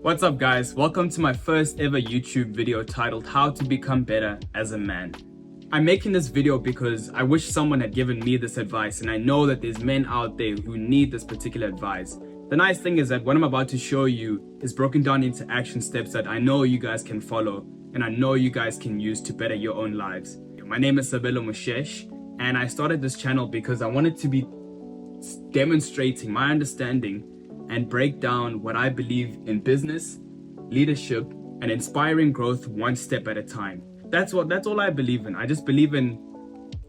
What's up guys, welcome to my first ever YouTube video titled How to Become Better as a Man. I'm making this video because I wish someone had given me this advice, and I know that there's men out there who need this particular advice. The nice thing is that what I'm about to show you is broken down into action steps that I know you guys can follow and I know you guys can use to better your own lives. My name is Sabelo Moshesh, and I started this channel because I wanted to be demonstrating my understanding and break down what I believe in business, leadership, and inspiring growth one step at a time. That's all I believe in. I just believe in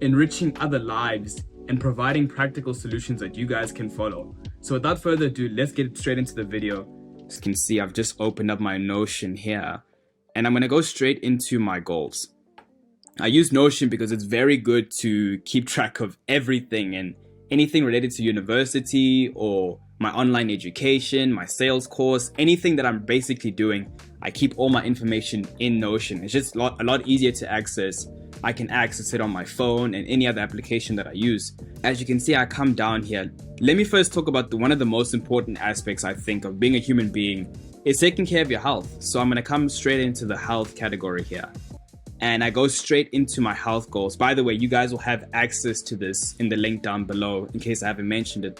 enriching other lives and providing practical solutions that you guys can follow. So without further ado, let's get straight into the video. As you can see, I've just opened up my Notion here, and I'm gonna go straight into my goals. I use Notion because it's very good to keep track of everything and anything related to university or my online education, my sales course, anything that I'm basically doing. I keep all my information in Notion. It's just a lot easier to access. I can access it on my phone and any other application that I use. As you can see, I come down here. Let me first talk about one of the most important aspects, I think, of being a human being is taking care of your health. So I'm gonna come straight into the health category here. And I go straight into my health goals. By the way, you guys will have access to this in the link down below in case I haven't mentioned it.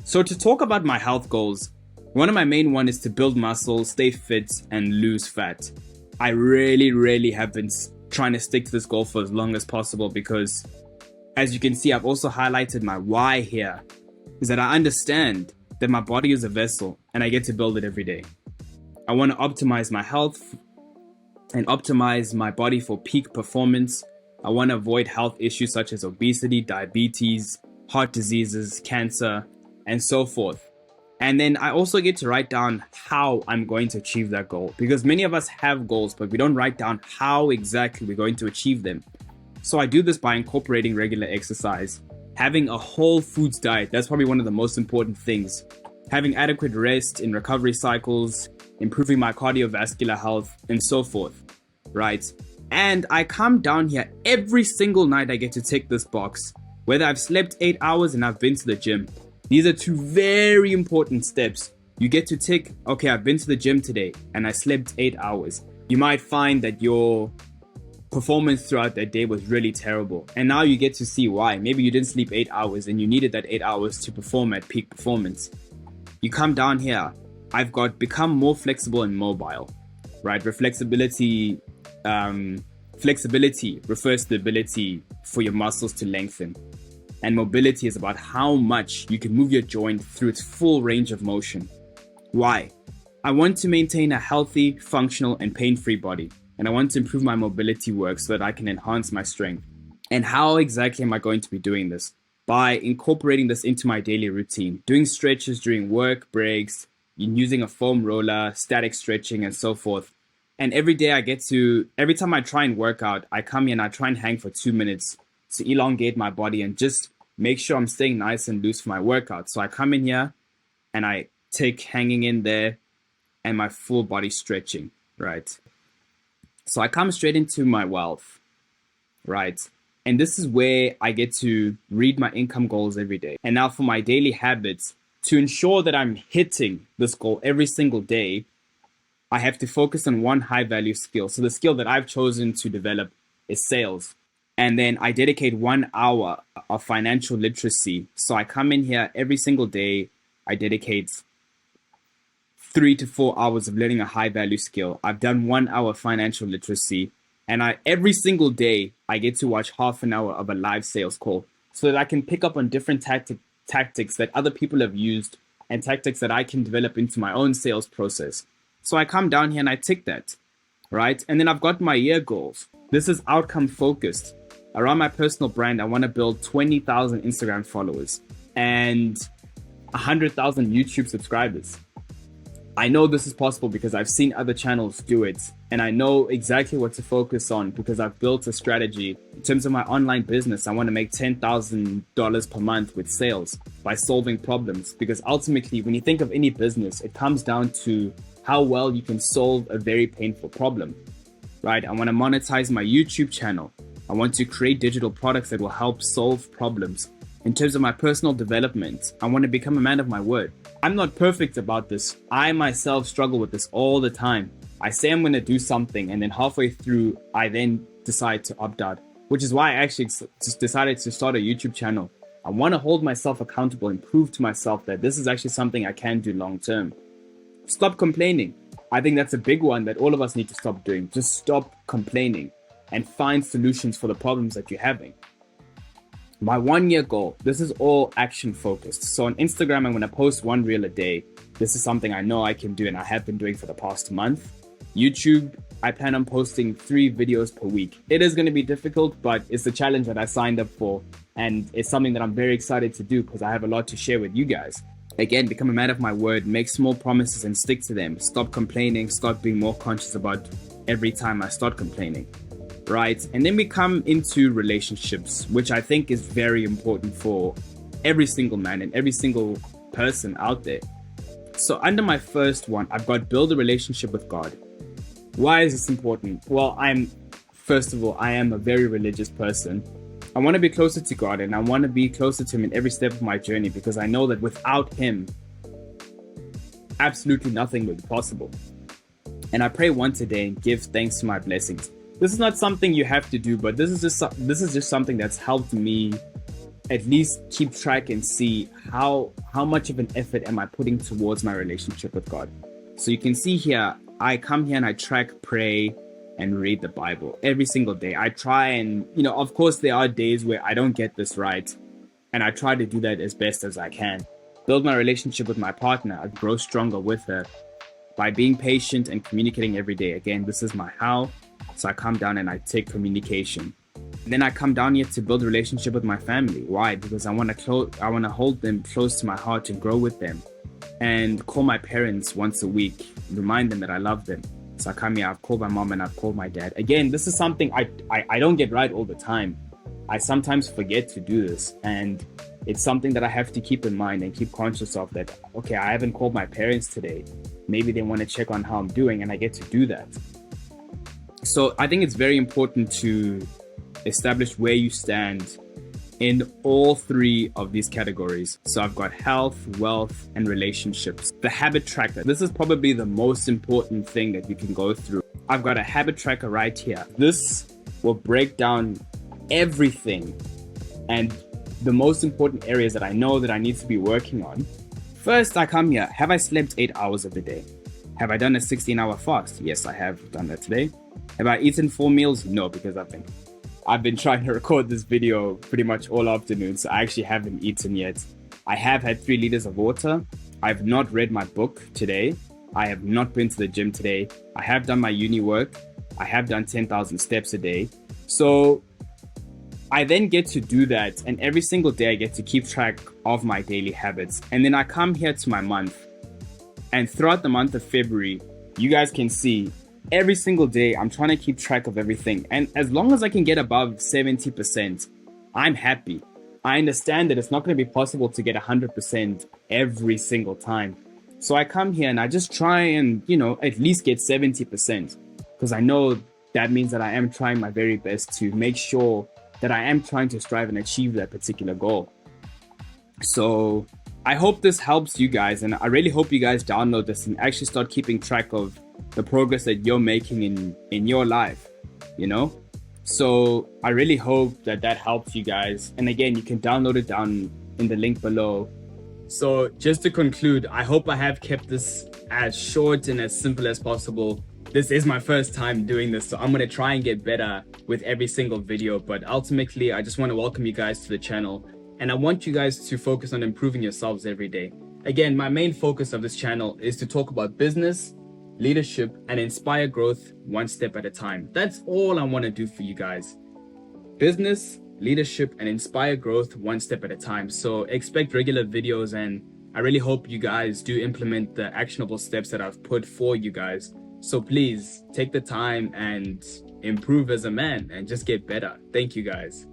So to talk about my health goals, one of my main ones is to build muscle, stay fit, and lose fat. I really have been trying to stick to this goal for as long as possible because, as you can see, I've also highlighted my why here, is that I understand that my body is a vessel and I get to build it every day. I want to optimize my health and optimize my body for peak performance. I want to avoid health issues such as obesity, diabetes, heart diseases, cancer, and so forth. And then I also get to write down how I'm going to achieve that goal, because many of us have goals, but we don't write down how exactly we're going to achieve them. So I do this by incorporating regular exercise, having a whole foods diet. That's probably one of the most important things. Having adequate rest in recovery cycles, improving my cardiovascular health, and so forth, right? And I come down here every single night. I get to tick this box, whether I've slept 8 hours and I've been to the gym. These are two very important steps. You get to tick, okay, I've been to the gym today and I slept 8 hours. You might find that your performance throughout that day was really terrible. And now you get to see why. Maybe you didn't sleep 8 hours and you needed that 8 hours to perform at peak performance. You come down here, I've got become more flexible and mobile, right? Flexibility refers to the ability for your muscles to lengthen. And mobility is about how much you can move your joint through its full range of motion. Why? I want to maintain a healthy, functional, and pain-free body. And I want to improve my mobility work so that I can enhance my strength. And how exactly am I going to be doing this? By incorporating this into my daily routine, doing stretches during work breaks, using a foam roller, static stretching, and so forth. And every day every time I try and work out, I come here and I try and hang for 2 minutes to elongate my body and just make sure I'm staying nice and loose for my workout. So I come in here and I take hanging in there and my full body stretching, right? So I come straight into my wealth, right? And this is where I get to read my income goals every day. And now for my daily habits, to ensure that I'm hitting this goal every single day, I have to focus on one high value skill. So the skill that I've chosen to develop is sales. And then I dedicate 1 hour of financial literacy. So I come in here every single day. I dedicate 3 to 4 hours of learning a high value skill. I've done 1 hour of financial literacy. And every single day, I get to watch half an hour of a live sales call so that I can pick up on different tactics that other people have used and tactics that I can develop into my own sales process. So I come down here and I tick that, right? And then I've got my year goals. This is outcome focused. Around my personal brand, I want to build 20,000 Instagram followers and 100,000 YouTube subscribers. I know this is possible because I've seen other channels do it, and I know exactly what to focus on because I've built a strategy. In terms of my online business, I want to make $10,000 per month with sales by solving problems, because ultimately, when you think of any business, it comes down to how well you can solve a very painful problem, right? I want to monetize my YouTube channel. I want to create digital products that will help solve problems. In terms of my personal development, I want to become a man of my word. I'm not perfect about this. I myself struggle with this all the time. I say I'm going to do something, and then halfway through, I then decide to opt out, which is why I actually just decided to start a YouTube channel. I want to hold myself accountable and prove to myself that this is actually something I can do long term. Stop complaining. I think that's a big one that all of us need to stop doing. Just stop complaining and find solutions for the problems that you're having. My 1 year goal, this is all action focused. So on Instagram, I'm going to post 1 reel a day. This is something I know I can do and I have been doing for the past month. YouTube, I plan on posting 3 videos per week. It is going to be difficult, but it's the challenge that I signed up for. And it's something that I'm very excited to do because I have a lot to share with you guys. Again, become a man of my word, make small promises and stick to them. Stop complaining, start being more conscious about every time I start complaining. Right? And then we come into relationships, which I think is very important for every single man and every single person out there. So under my first one, I've got build a relationship with God. Why is this important? Well, first of all, I am a very religious person. I want to be closer to God and I want to be closer to Him in every step of my journey because I know that without Him, absolutely nothing would be possible. And I pray once a day and give thanks to my blessings. This is not something you have to do, but this is just something that's helped me at least keep track and see how much of an effort am I putting towards my relationship with God. So you can see here, I come here and I track, pray, and read the Bible every single day. I try and, of course there are days where I don't get this right, and I try to do that as best as I can. Build my relationship with my partner. I grow stronger with her by being patient and communicating every day. Again, this is my how. So I come down and I take communication. Then I come down here to build a relationship with my family. Why? Because I want to hold them close to my heart and grow with them. And call my parents once a week, remind them that I love them. So I come here, I've called my mom and I've called my dad. Again, this is something I don't get right all the time. I sometimes forget to do this. And it's something that I have to keep in mind and keep conscious of that, okay, I haven't called my parents today. Maybe they want to check on how I'm doing and I get to do that. So I think it's very important to establish where you stand in all 3 of these categories. So I've got health, wealth, and relationships. The habit tracker. This is probably the most important thing that you can go through. I've got a habit tracker right here. This will break down everything and the most important areas that I know that I need to be working on. First, I come here. Have I slept 8 hours of the day? Have I done a 16-hour fast? Yes, I have done that today. Have I eaten 4 meals? No, because I've been trying to record this video pretty much all afternoon, so I actually haven't eaten yet. I have had 3 liters of water. I've not read my book today. I have not been to the gym today. I have done my uni work. I have done 10,000 steps a day. So I then get to do that, and every single day I get to keep track of my daily habits. And then I come here to my month, and throughout the month of February, you guys can see every single day I'm trying to keep track of everything. And as long as I can get above 70%, I'm happy. I understand that it's not going to be possible to get 100% every single time. So I come here and I just try and, at least get 70%, because I know that means that I am trying my very best to make sure that I am trying to strive and achieve that particular goal. So I hope this helps you guys, and I really hope you guys download this and actually start keeping track of the progress that you're making in your life, So I really hope that helps you guys. And again, you can download it down in the link below. So just to conclude, I hope I have kept this as short and as simple as possible. This is my first time doing this, so I'm going to try and get better with every single video. But ultimately, I just want to welcome you guys to the channel. And I want you guys to focus on improving yourselves every day. Again, my main focus of this channel is to talk about business, leadership, and inspire growth one step at a time. That's all I want to do for you guys. Business, leadership, and inspire growth one step at a time. So expect regular videos, and I really hope you guys do implement the actionable steps that I've put for you guys. So please take the time and improve as a man and just get better. Thank you guys.